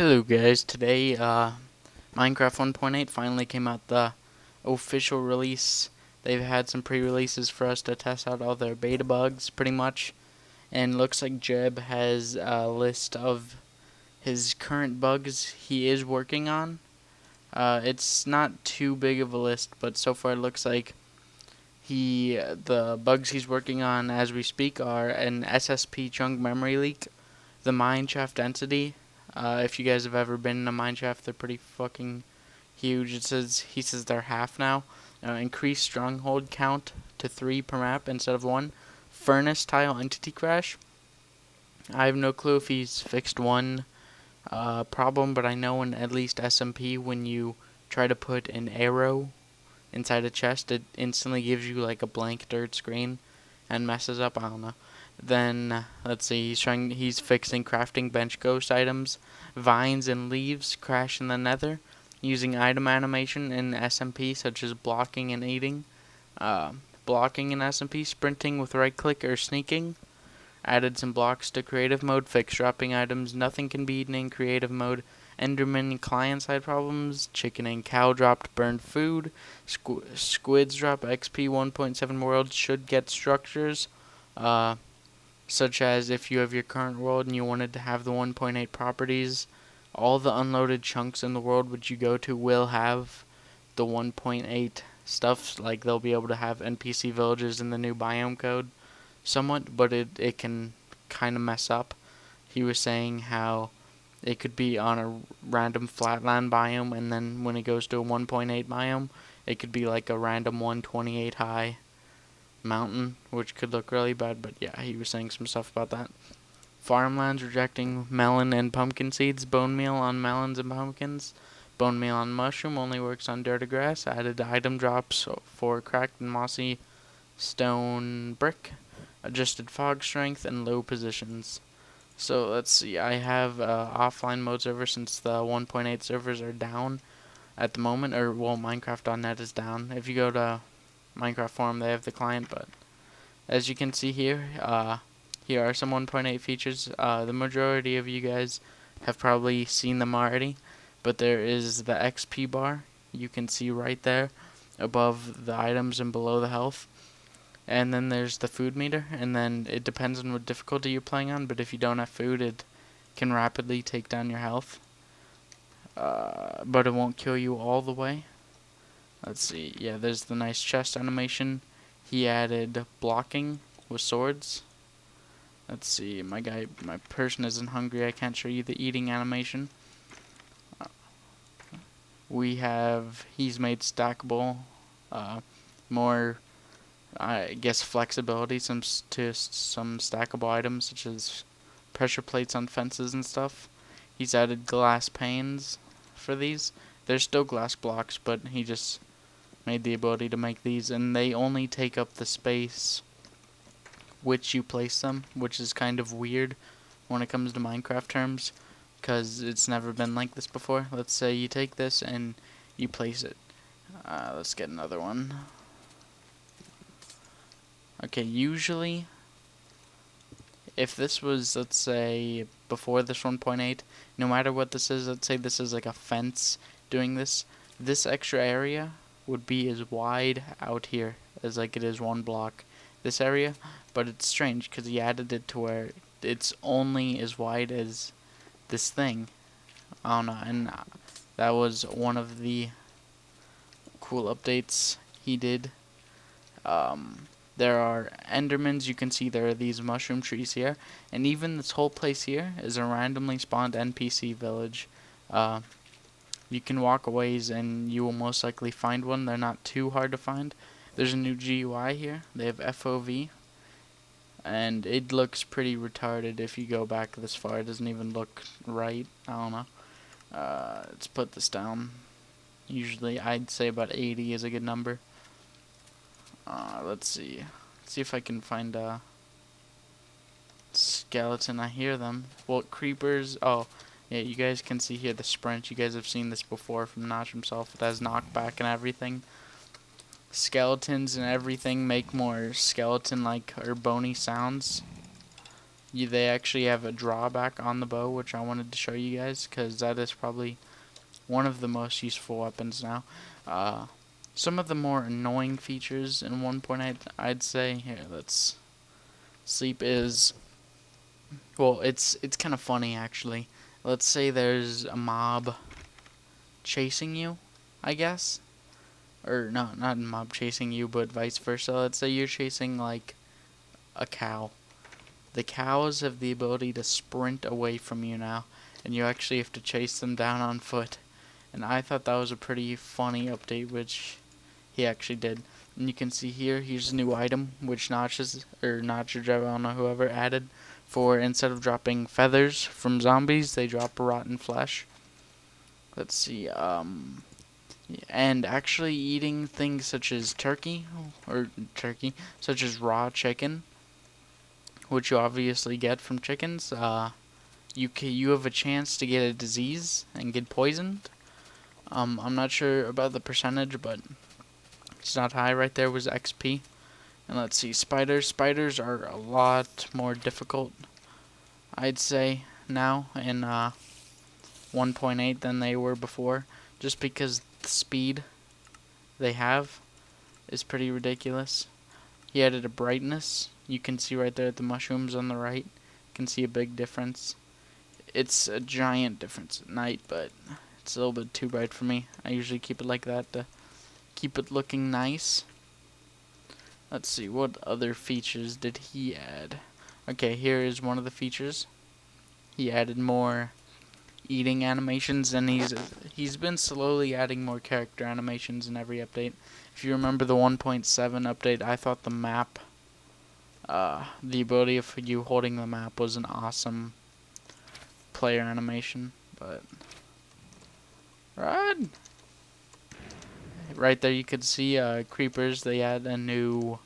Hello guys, today Minecraft 1.8 finally came out, the official release. They've had some pre-releases for us to test out all their beta bugs pretty much, and looks like Jeb has a list of his current bugs he is working on. It's not too big of a list, but so far it looks like the bugs he's working on as we speak are an SSP chunk memory leak, the mineshaft density. If you guys have ever been in a mineshaft, they're pretty fucking huge. He says they're half now. Increased stronghold count to 3 per map instead of 1. Furnace tile entity crash. I have no clue if he's fixed one problem, but I know in at least SMP when you try to put an arrow inside a chest, it instantly gives you like a blank dirt screen and messes up. I don't know. Then let's see, he's fixing crafting bench ghost items, vines and leaves crash in the nether, using item animation in SMP such as blocking and eating, blocking in SMP, sprinting with right click or sneaking. Added some blocks to creative mode, fixed dropping items, nothing can be eaten in creative mode. Endermen client-side problems, chicken and cow dropped burned food, squids drop XP 1.7 worlds should get structures, such as if you have your current world and you wanted to have the 1.8 properties, all the unloaded chunks in the world which you go to will have the 1.8 stuff, like they'll be able to have NPC villages in the new biome code somewhat, but it can kind of mess up. He was saying how it could be on a random flatland biome, and then when it goes to a 1.8 biome, it could be like a random 128 high mountain, which could look really bad, but yeah, he was saying some stuff about that. Farmlands rejecting melon and pumpkin seeds, bone meal on melons and pumpkins, bone meal on mushroom only works on dirt or grass, added item drops for cracked and mossy stone brick, adjusted fog strength, and low positions. So let's see, I have offline mode server since the 1.8 servers are down at the moment, or well, Minecraft.net is down. If you go to Minecraft forum, they have the client, but as you can see here, here are some 1.8 features. The majority of you guys have probably seen them already, but there is the XP bar. You can see right there above the items and below the health. And then there's the food meter, and then it depends on what difficulty you're playing on, but if you don't have food, it can rapidly take down your health. But it won't kill you all the way. Let's see, yeah, there's the nice chest animation. He added blocking with swords. Let's see, my person isn't hungry, I can't show you the eating animation. He's made stackable, more, I guess, flexibility to some stackable items, such as pressure plates on fences and stuff. He's added glass panes for these. There's still glass blocks, but he just made the ability to make these, and they only take up the space which you place them, which is kind of weird when it comes to Minecraft terms, because it's never been like this before. Let's say you take this and you place it. Let's get another one. Okay, usually, if this was, let's say, before this 1.8, no matter what this is, let's say this is like a fence doing this, this extra area would be as wide out here as like it is one block, this area, but it's strange because he added it to where it's only as wide as this thing. I don't know, and that was one of the cool updates he did. There are Endermans. You can see there are these mushroom trees here, and even this whole place here is a randomly spawned NPC village. You can walk a ways and you will most likely find one. They're not too hard to find. There's a new GUI here. They have FOV, and it looks pretty retarded if you go back this far. It doesn't even look right. I don't know. Let's put this down. Usually I'd say about 80 is a good number. Let's see. Let's see if I can find a skeleton. I hear them. Well, creepers. Oh, yeah, you guys can see here the sprint. You guys have seen this before from Notch himself. It has knockback and everything. Skeletons and everything make more skeleton-like or bony sounds. they actually have a drawback on the bow, which I wanted to show you guys, because that is probably one of the most useful weapons now. Some of the more annoying features in 1.8, I'd say, here, let's sleep, is, well, it's kind of funny, actually. Let's say there's a mob chasing you, I guess. Or, no, not a mob chasing you, but vice versa. Let's say you're chasing, like, a cow. The cows have the ability to sprint away from you now, and you actually have to chase them down on foot. And I thought that was a pretty funny update, which he actually did. And you can see here, here's a new item, which Notches, or Notcher, I don't know, whoever added, for instead of dropping feathers from zombies, they drop rotten flesh. Let's see, and actually eating things such as turkey, such as raw chicken, which you obviously get from chickens, you have a chance to get a disease and get poisoned. I'm not sure about the percentage, but it's not high. Right there was XP. And let's see, spiders. Spiders are a lot more difficult, I'd say, now in 1.8 than they were before, just because the speed they have is pretty ridiculous. He added a brightness. You can see right there at the mushrooms on the right. You can see a big difference. It's a giant difference at night, but it's a little bit too bright for me. I usually keep it like that to keep it looking nice. Let's see, what other features did he add? Okay, here is one of the features. He added more eating animations, and he's been slowly adding more character animations in every update. If you remember the 1.7 update, I thought the map, the ability of you holding the map was an awesome player animation, but right there you could see creepers. They add a new,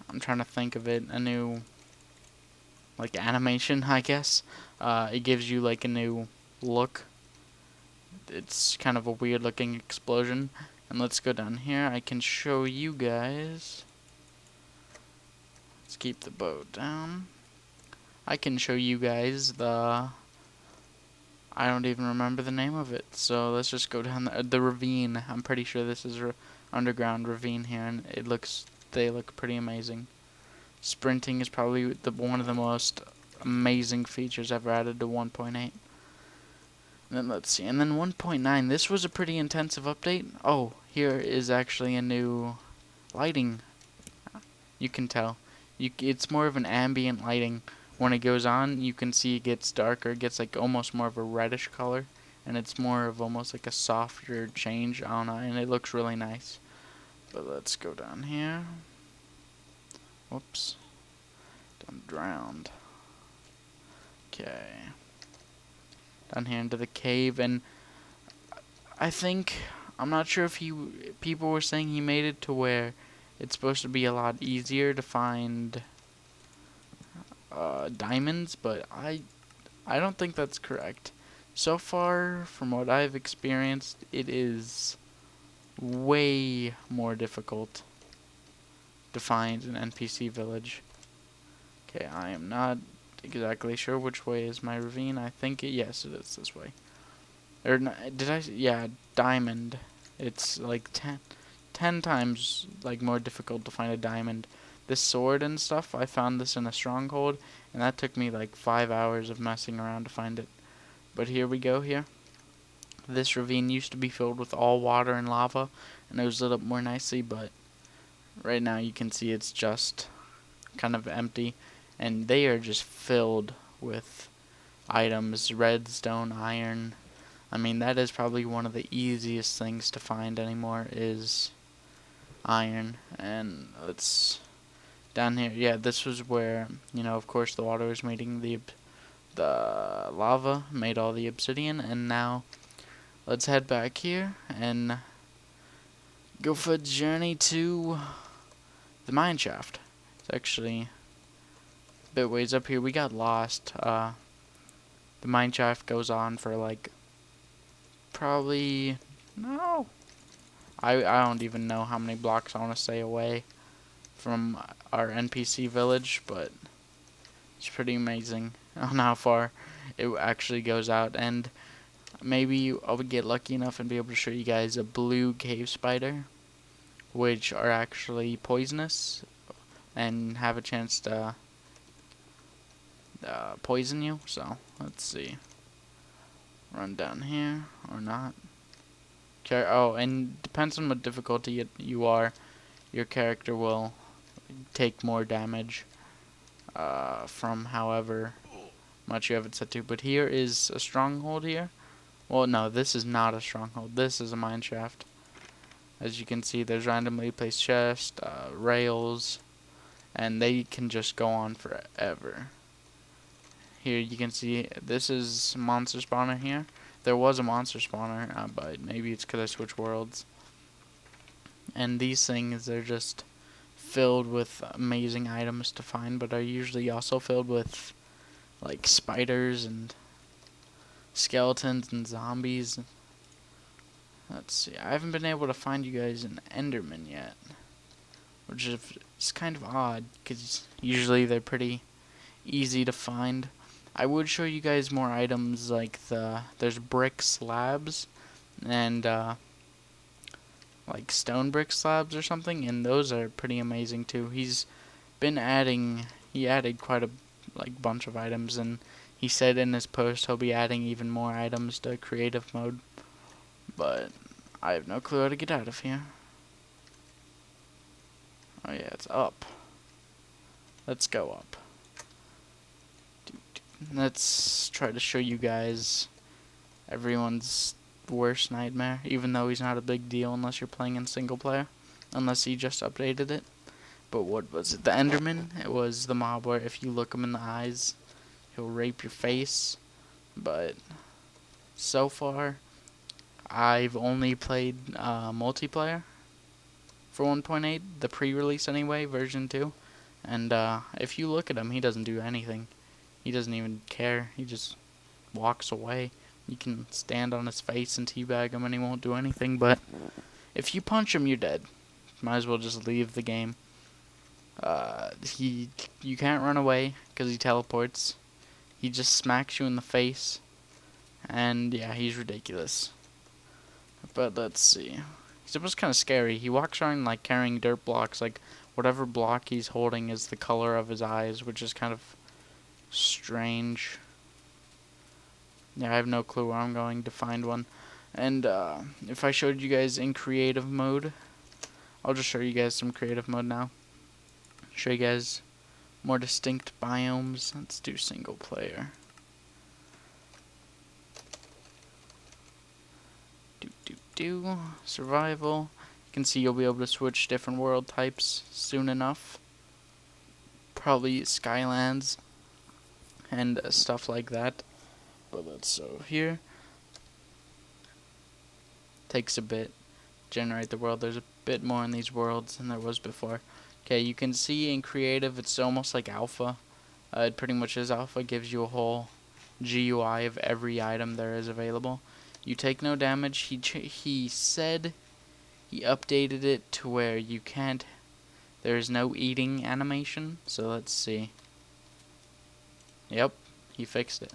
I'm trying to think of it, a new like animation, I guess. It gives you like a new look. It's kind of a weird looking explosion. And let's go down here. I can show you guys. Let's keep the boat down. I can show you guys the, I don't even remember the name of it. So let's just go down the ravine. I'm pretty sure this is an underground ravine here, and they look pretty amazing. Sprinting is probably one of the most amazing features ever added to 1.8. And then let's see, and then 1.9, this was a pretty intensive update. Oh, here is actually a new lighting. You can tell. It's more of an ambient lighting. When it goes on, you can see it gets darker. It gets like almost more of a reddish color, and it's more of almost like a softer change. I don't know, and it looks really nice. But let's go down here. Whoops. I'm drowned. Okay. Down here into the cave, and I think, I'm not sure if people were saying he made it to where it's supposed to be a lot easier to find diamonds, but I don't think that's correct. So far, from what I've experienced, it is way more difficult to find an NPC village. Okay, I am not exactly sure which way is my ravine. I think yes, it is this way. Or yeah, diamond. It's like 10 times like more difficult to find a diamond. This sword and stuff, I found this in a stronghold, and that took me like 5 hours of messing around to find it. But here we go here. This ravine used to be filled with all water and lava, and it was lit up more nicely, but right now you can see it's just kind of empty, and they are just filled with items, redstone, iron. I mean, that is probably one of the easiest things to find anymore is iron. And let's down here, yeah, this was where, you know, of course the water was meeting the lava, made all the obsidian, and now let's head back here and go for a journey to the mine shaft. It's actually a bit ways up here. We got lost. The mine shaft goes on for like probably, no, I don't even know how many blocks I want to say away from our NPC village, but It's pretty amazing on how far it actually goes out. And maybe I would get lucky enough and be able to show you guys a blue cave spider, which are actually poisonous and have a chance to poison you. So let's see. Run down here or not. Oh, and depends on what difficulty you are, your character will take more damage from however much you have it set to. But here is a stronghold here. Well, no, this is not a stronghold. This is a mine shaft. As you can see, there's randomly placed chests, rails, and they can just go on forever. Here you can see this is monster spawner here. There was a monster spawner, but maybe it's because I switched worlds. And these things, they're just filled with amazing items to find, but are usually also filled with like spiders and skeletons and zombies. Let's see, I haven't been able to find you guys an Enderman yet, which is kind of odd because usually they're pretty easy to find. I would show you guys more items like there's brick slabs and like stone brick slabs or something, and those are pretty amazing too. He added quite a bunch of items, and he said in his post he'll be adding even more items to creative mode, but I have no clue how to get out of here. Oh yeah, it's up. Let's go up. Let's try to show you guys everyone's worst nightmare, even though he's not a big deal unless you're playing in single player, unless he just updated it. But what was it? The Enderman? It was the mob where if you look him in the eyes, he'll rape your face. But so far, I've only played multiplayer for 1.8, the pre-release anyway, version 2. And if you look at him, he doesn't do anything. He doesn't even care. He just walks away. You can stand on his face and teabag him and he won't do anything. But if you punch him, you're dead. Might as well just leave the game. You can't run away because he teleports. He just smacks you in the face. And yeah, he's ridiculous. But let's see. It was kind of scary. He walks around like carrying dirt blocks. Like whatever block he's holding is the color of his eyes, which is kind of strange. Yeah, I have no clue where I'm going to find one. And if I showed you guys in creative mode, I'll just show you guys some creative mode now. Show you guys more distinct biomes. Let's do single player. Survival. You can see you'll be able to switch different world types soon enough. Probably Skylands and stuff like that. But let's so here. Takes a bit. Generate the world. There's a bit more in these worlds than there was before. Okay, you can see in creative it's almost like alpha. It pretty much is alpha. Gives you a whole GUI of every item there is available. You take no damage. He said he updated it to where you can't. There's no eating animation. So let's see. Yep, he fixed it.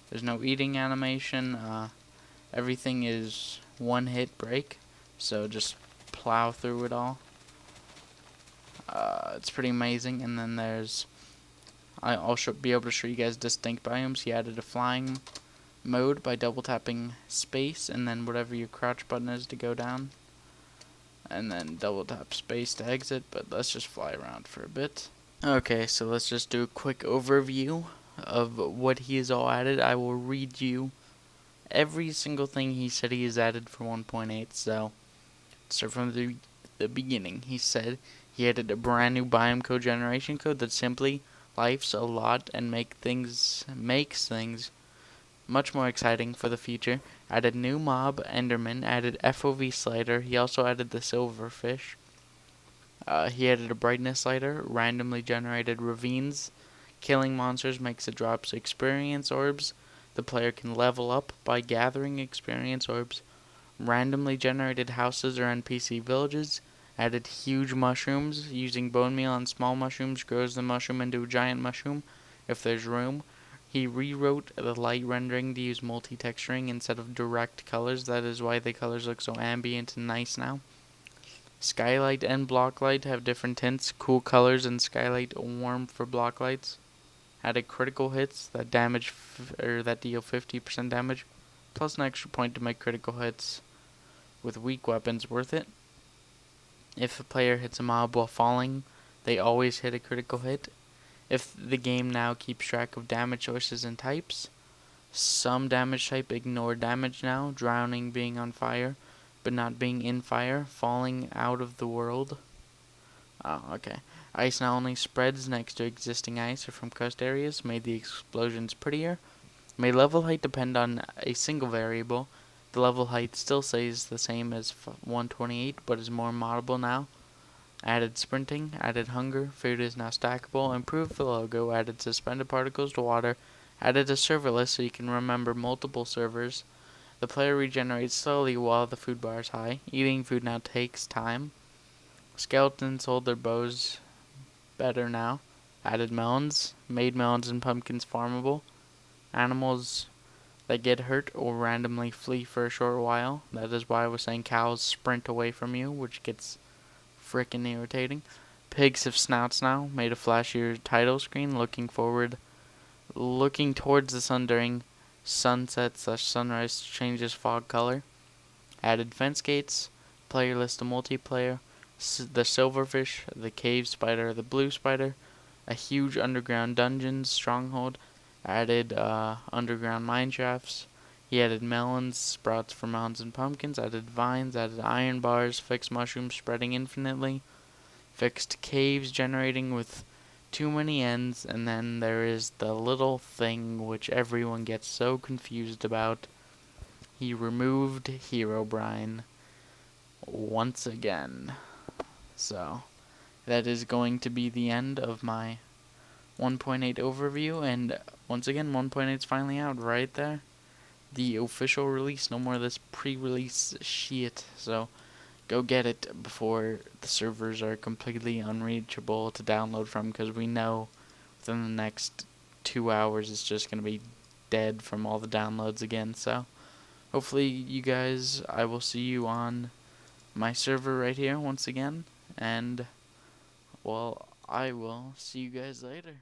There's no eating animation. Everything is one hit break. So just plow through it all. It's pretty amazing. And then there's. I'll be able to show you guys distinct biomes. He added a flying mode by double tapping space and then whatever your crouch button is to go down, and then double tap space to exit. But let's just fly around for a bit. Okay, so let's just do a quick overview of what he has all added. I will read you every single thing he said he has added for 1.8. So start from the beginning. He said he added a brand new biome code generation code that simply lifes a lot and makes things much more exciting for the future. Added new mob, Enderman. Added FOV slider. He also added the silverfish. He added a brightness slider. Randomly generated ravines. Killing monsters makes it drops experience orbs. The player can level up by gathering experience orbs. Randomly generated houses or NPC villages. Added huge mushrooms. Using bone meal and small mushrooms grows the mushroom into a giant mushroom. if there's room. He rewrote the light rendering to use multi-texturing instead of direct colors. That is why the colors look so ambient and nice now. Skylight and Blocklight have different tints. Cool colors in Skylight, warm for Blocklights. Added critical hits that that deal 50% damage, plus an extra point to make critical hits with weak weapons worth it. If a player hits a mob while falling, they always hit a critical hit. If the game now keeps track of damage choices and types, some damage type ignore damage now, drowning being on fire, but not being in fire, falling out of the world. Oh, okay. Ice now only spreads next to existing ice or from coast areas, made the explosions prettier. Made level height depend on a single variable. The level height still stays the same as 128, but is more moddable now. Added sprinting, added hunger, food is now stackable, improved the logo, added suspended particles to water, added a server list so you can remember multiple servers. The player regenerates slowly while the food bar is high. Eating food now takes time. Skeletons hold their bows better now. Added melons, made melons and pumpkins farmable. Animals that get hurt or randomly flee for a short while. That is why I was saying cows sprint away from you, which gets frickin' irritating. Pigs have snouts now, made a flashier title screen, looking towards the sun during sunset/sunrise changes fog color. Added fence gates, player list of multiplayer, the silverfish, the cave spider, the blue spider, a huge underground dungeon stronghold, added underground mine shafts. He added melons, sprouts for melons and pumpkins, added vines, added iron bars, fixed mushrooms spreading infinitely, fixed caves generating with too many ends, and then there is the little thing which everyone gets so confused about. He removed Herobrine once again. So, that is going to be the end of my 1.8 overview, and once again, 1.8 is finally out right there. The official release, no more of this pre-release shit, so go get it before the servers are completely unreachable to download from, because we know within the next 2 hours it's just going to be dead from all the downloads again. So hopefully you guys, I will see you on my server right here once again, and well, I will see you guys later.